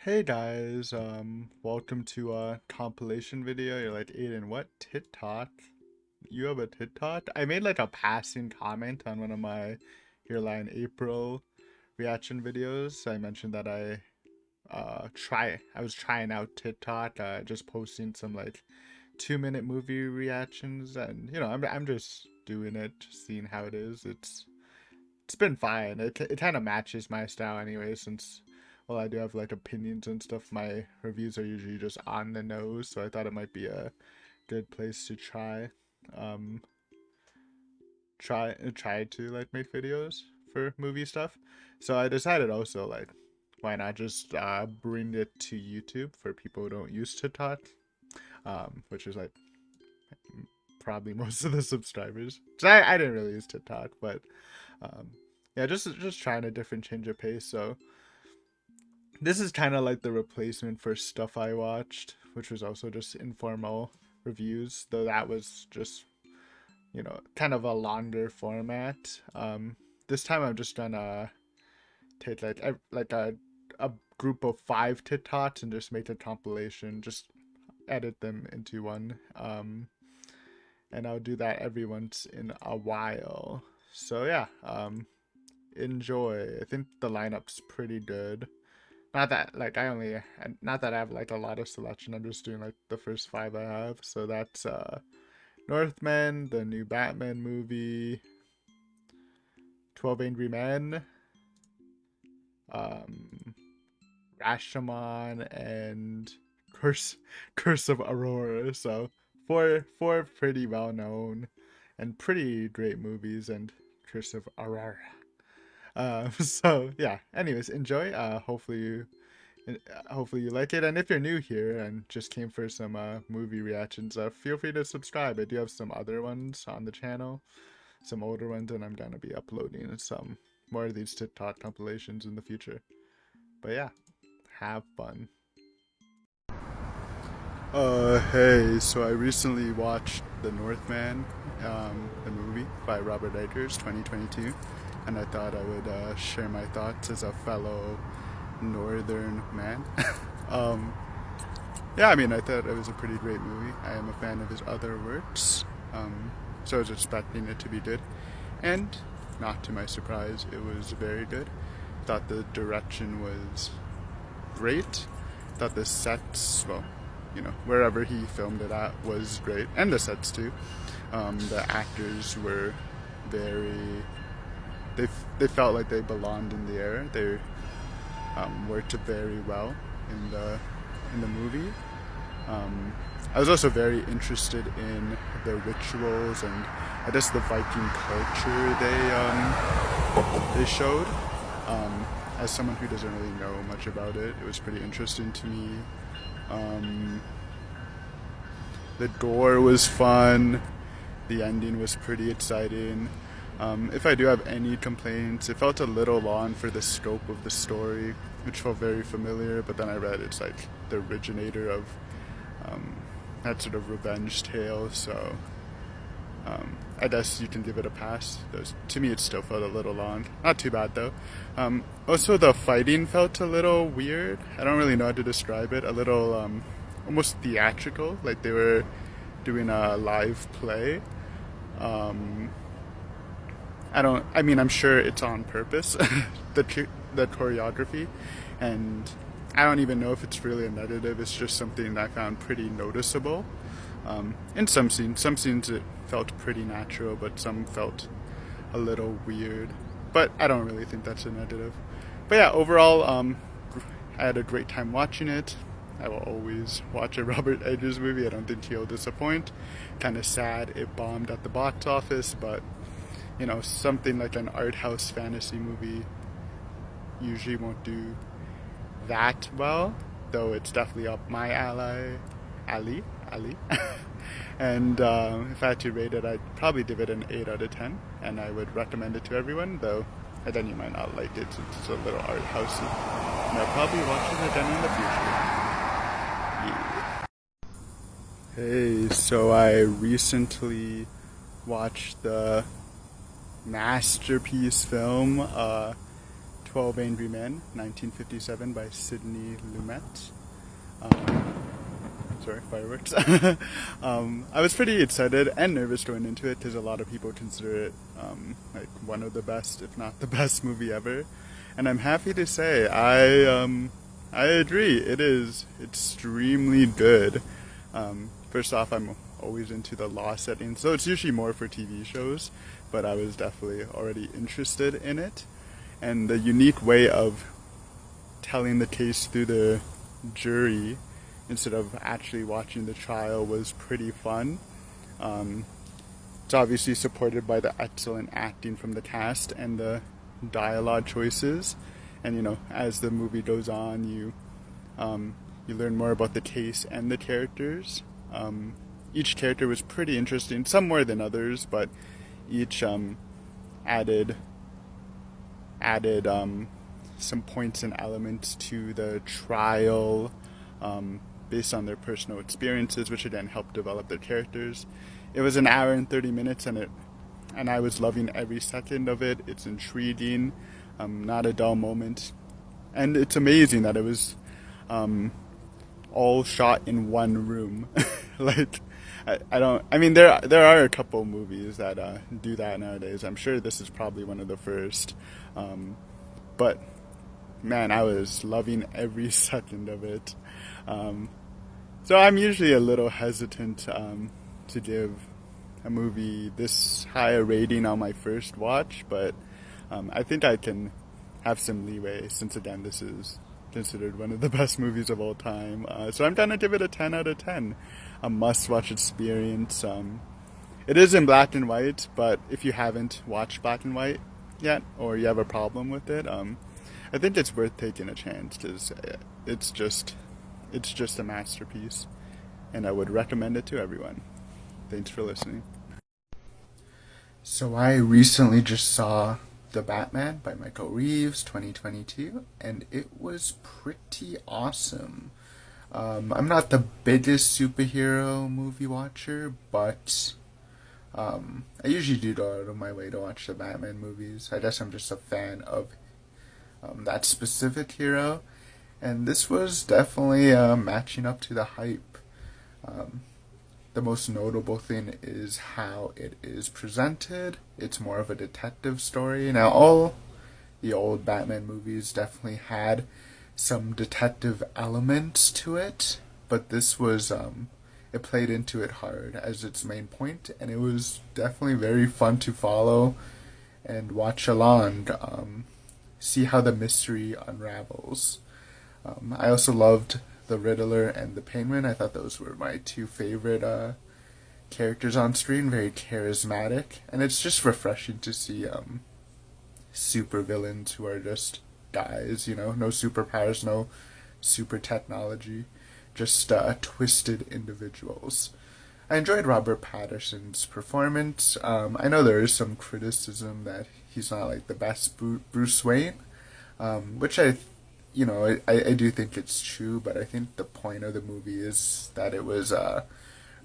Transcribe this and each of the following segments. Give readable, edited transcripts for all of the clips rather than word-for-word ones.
Hey guys, welcome to a compilation video. You're like, Aiden, what TikTok? You have a TikTok? I made like a passing comment on one of my Hairline April reaction videos. I mentioned that I was trying out TikTok, just posting some like 2-minute movie reactions, and I'm just doing it, just seeing how it is. It's been fine. It kind of matches my style anyway, since well, I do have like opinions and stuff. My reviews are usually just on the nose, so I thought it might be a good place to um try to like make videos for movie stuff. So I decided also like why not just bring it to YouTube for people who don't use TikTok, which is like probably most of the subscribers. So I didn't really use TikTok, but um yeah, just trying a different change of pace. So this is kind of like the replacement for stuff I watched, which was also just informal reviews, though that was just, kind of a longer format. This time I'm just gonna take like a group of 5 TikToks and just make a compilation, just edit them into one. And I'll do that every once in a while. So yeah, enjoy. I think the lineup's pretty good. Not that I have like a lot of selection. I'm just doing like the first 5 I have. So that's Northman, the new Batman movie, 12 Angry Men, um Rashomon, and Curse Curse of Aurora. So four pretty well known and pretty great movies, and Curse of Aurora. So yeah. Anyways, enjoy. Hopefully you like it, and if you're new here and just came for some movie reactions, feel free to subscribe. I do have some other ones on the channel, some older ones, and I'm gonna be uploading some more of these TikTok compilations in the future. But yeah, have fun. Hey, so I recently watched The Northman, the movie by Robert Eggers, 2022, and I thought I would share my thoughts as a fellow northern man. um, yeah, I mean, I thought it was a pretty great movie. I am a fan of his other works, so I was expecting it to be good, and not to my surprise, it was very good. Thought the direction was great. Thought the sets, well, wherever he filmed it at was great, and the sets too. The actors were very, they felt like they belonged in the air. They worked very well in the movie. I was also very interested in the rituals and I guess the Viking culture they showed. As someone who doesn't really know much about it, it was pretty interesting to me. The gore was fun. The ending was pretty exciting. If I do have any complaints, it felt a little long for the scope of the story, which felt very familiar, but then I read it's like the originator of that sort of revenge tale, so I guess you can give it a pass. To me, it still felt a little long. Not too bad, though. Also, the fighting felt a little weird. I don't really know how to describe it. A little almost theatrical, like they were doing a live play. I'm sure it's on purpose, the choreography, and I don't even know if it's really a negative. It's just something that I found pretty noticeable. In some scenes it felt pretty natural, but some felt a little weird. But I don't really think that's a negative. But yeah, overall, I had a great time watching it. I will always watch a Robert Eggers movie. I don't think he'll disappoint. Kind of sad it bombed at the box office, but something like an art house fantasy movie usually won't do that well, though it's definitely up my alley. And if I had to rate it, I'd probably give it an 8 out of 10, and I would recommend it to everyone, though then you might not like it since it's a little art housey. And I'll probably watch it again in the future. Yeah. Hey, so I recently watched the masterpiece film 12 Angry Men, 1957 by Sidney Lumet. Um, Sorry, fireworks. I was pretty excited and nervous going into it because a lot of people consider it like one of the best, if not the best movie ever. And I'm happy to say I agree. It is extremely good. First off, I'm always into the law setting, so it's usually more for TV shows, but I was definitely already interested in it. And the unique way of telling the case through the jury instead of actually watching the trial was pretty fun. It's obviously supported by the excellent acting from the cast and the dialogue choices. And as the movie goes on, you learn more about the case and the characters. Each character was pretty interesting, some more than others, but each added some points and elements to the trial based on their personal experiences, which again helped develop their characters. It was an hour and 30 minutes, and I was loving every second of it. It's intriguing, not a dull moment, and it's amazing that it was all shot in one room. Like, I mean, there are a couple movies that do that nowadays. I'm sure this is probably one of the first, but man, I was loving every second of it. So I'm usually a little hesitant to give a movie this high a rating on my first watch, but I think I can have some leeway since, again, this is considered one of the best movies of all time. So I'm gonna give it a 10 out of 10. A must-watch experience. It is in black and white, but if you haven't watched black and white yet, or you have a problem with it, I think it's worth taking a chance because it's just a masterpiece, and I would recommend it to everyone. Thanks for listening. So I recently just saw The Batman by Michael Reeves, 2022, and it was pretty awesome. I'm not the biggest superhero movie watcher, but I usually do go out of my way to watch the Batman movies. I guess I'm just a fan of that specific hero, and this was definitely matching up to the hype. The most notable thing is how it is presented. It's more of a detective story. Now, all the old Batman movies definitely had some detective elements to it, but this was, it played into it hard as its main point, and it was definitely very fun to follow and watch along, see how the mystery unravels. I also loved the Riddler and the Penguin. I thought those were my two favorite characters on screen, very charismatic, and it's just refreshing to see super villains who are just guys, no superpowers, no super technology, just twisted individuals. I enjoyed Robert Pattinson's performance. I know there is some criticism that he's not like the best Bruce Wayne, which I do think it's true, but I think the point of the movie is that it was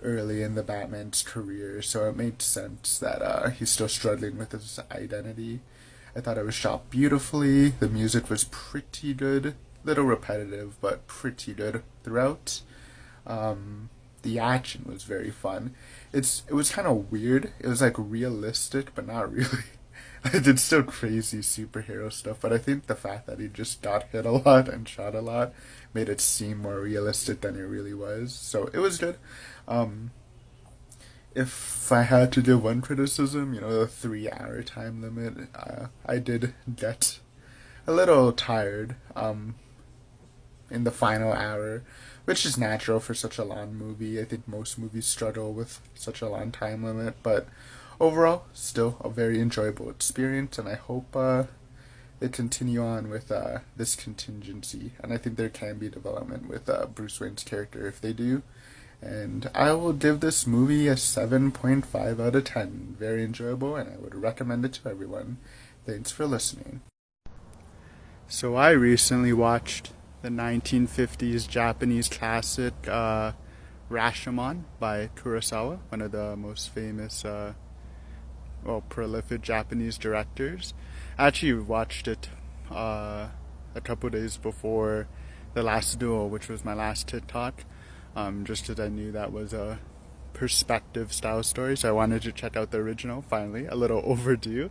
early in the Batman's career, so it made sense that he's still struggling with his identity. I thought it was shot beautifully. The music was pretty good, little repetitive, but pretty good throughout. The action was very fun. It was kind of weird. It was like realistic, but not really. It's still crazy superhero stuff, but I think the fact that he just got hit a lot and shot a lot made it seem more realistic than it really was. So it was good. If I had to give one criticism, the 3-hour time limit, I did get a little tired in the final hour, which is natural for such a long movie. I think most movies struggle with such a long time limit, but overall, still a very enjoyable experience, and I hope they continue on with this contingency. And I think there can be development with Bruce Wayne's character if they do. And I will give this movie a 7.5 out of 10. Very enjoyable, and I would recommend it to everyone. Thanks for listening. So I recently watched the 1950s Japanese classic Rashomon by Kurosawa, one of the most famous prolific Japanese directors. I actually watched it a couple days before The Last Duel, which was my last TikTok, just because I knew that was a perspective style story, so I wanted to check out the original finally, a little overdue,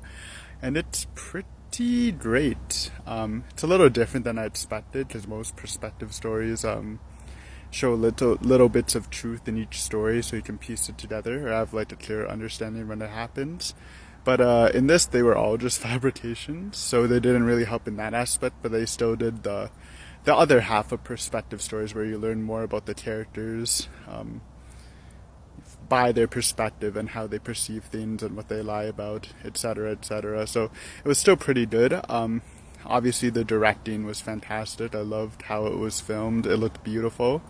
and it's pretty great. It's a little different than I expected because most perspective stories show little bits of truth in each story so you can piece it together or have like a clear understanding when it happens. But in this, they were all just fabrications, so they didn't really help in that aspect. But they still did the other half of perspective stories, where you learn more about the characters by their perspective and how they perceive things and what they lie about, etc., etc. So it was still pretty good. Obviously, the directing was fantastic. I loved how it was filmed. It looked beautiful.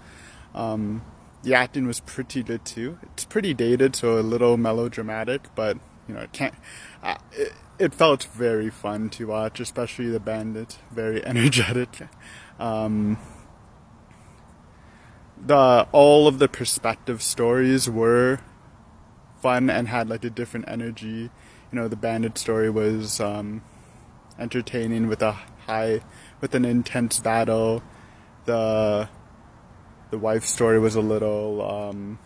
The acting was pretty good too. It's pretty dated, so a little melodramatic, but it can't. It felt very fun to watch, especially the bandit, very energetic. All of the perspective stories were fun and had like a different energy. The bandit story was entertaining with with an intense battle. The wife story was a little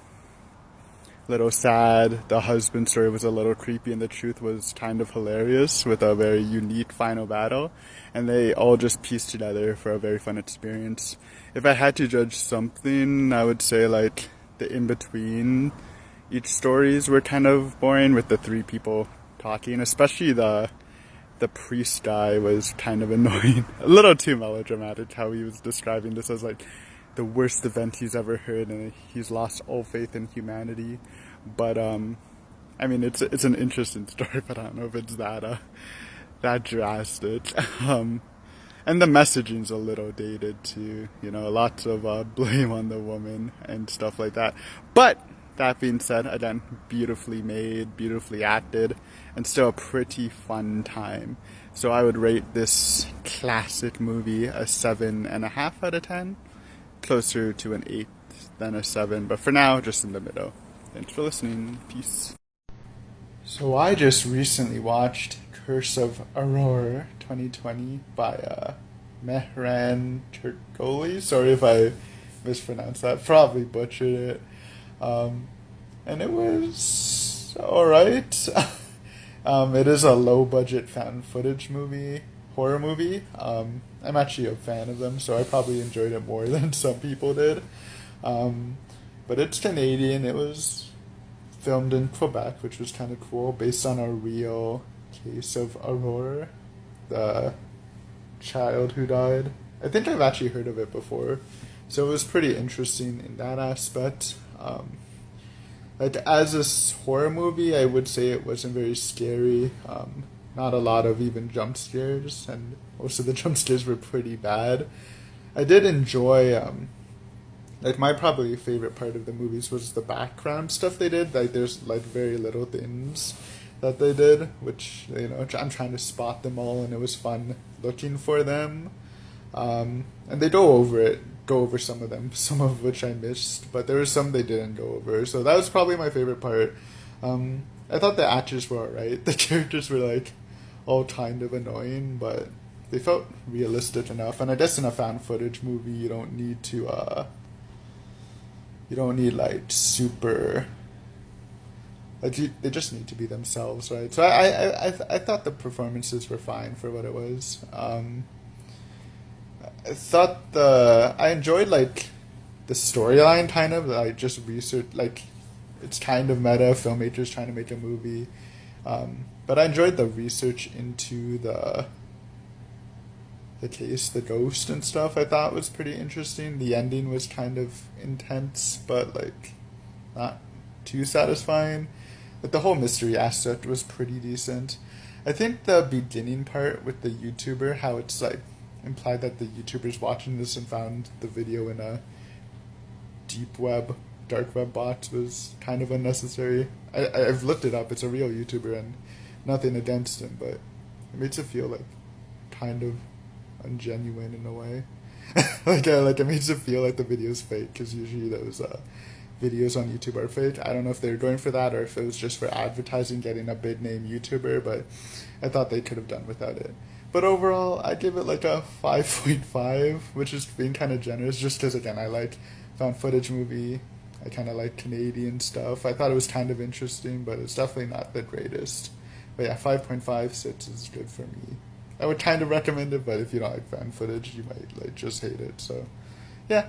sad. The husband story was a little creepy, and the truth was kind of hilarious with a very unique final battle. And they all just pieced together for a very fun experience. If I had to judge something, I would say like the in-between each stories were kind of boring with the three people talking, especially the priest guy was kind of annoying. A little too melodramatic how he was describing this as like the worst event he's ever heard, and he's lost all faith in humanity. But I mean, it's an interesting story, but I don't know if it's that drastic. And the messaging's a little dated too. Lots of blame on the woman and stuff like that. But that being said, again, beautifully made, beautifully acted, and still a pretty fun time. So I would rate this classic movie a 7.5 out of 10. Closer to an 8 than a 7, but for now, just in the middle. Thanks for listening. Peace. So I just recently watched Curse of Aurora 2020 by Mehran Turkoli. Sorry if I mispronounced that. Probably butchered it. And it was alright. It is a low-budget found footage horror movie. I'm actually a fan of them, so I probably enjoyed it more than some people did. But it's Canadian. It was filmed in Quebec, which was kind of cool, based on a real case of Aurora, the child who died. I think I've actually heard of it before, so it was pretty interesting in that aspect. Like as a horror movie, I would say it wasn't very scary. Not a lot of even jump scares, and most of the jump scares were pretty bad. I did enjoy, like my probably favorite part of the movies was the background stuff they did. Like there's like very little things that they did, which I'm trying to spot them all, and it was fun looking for them. And they go over some of them, some of which I missed, but there were some they didn't go over. So that was probably my favorite part. I thought the actors were alright. The characters were like all kind of annoying, but they felt realistic enough. And I guess in a found footage movie, you don't need like super, like they just need to be themselves, right? So I thought the performances were fine for what it was. I enjoyed like the storyline kind of. I just researched like it's kind of meta, filmmakers trying to make a movie. But I enjoyed the research into the case, the ghost and stuff. I thought was pretty interesting. The ending was kind of intense, but like not too satisfying. But the whole mystery aspect was pretty decent. I think the beginning part with the YouTuber, how it's like implied that the YouTuber's watching this and found the video in a dark web box, was kind of unnecessary. I've looked it up. It's a real YouTuber, and nothing against him, but it makes it feel like kind of ungenuine in a way. like it makes it feel like the video's fake, because usually those videos on YouTube are fake. I don't know if they're going for that or if it was just for advertising, getting a big name YouTuber, but I thought they could have done without it. But overall, I give it like a 5.5, which is being kind of generous just because, again, I like found footage movie. I kind of like Canadian stuff. I thought it was kind of interesting, but it's definitely not the greatest. But yeah, 5.5 sits is good for me. I would kind of recommend it, but if you don't like found footage, you might like just hate it. So yeah,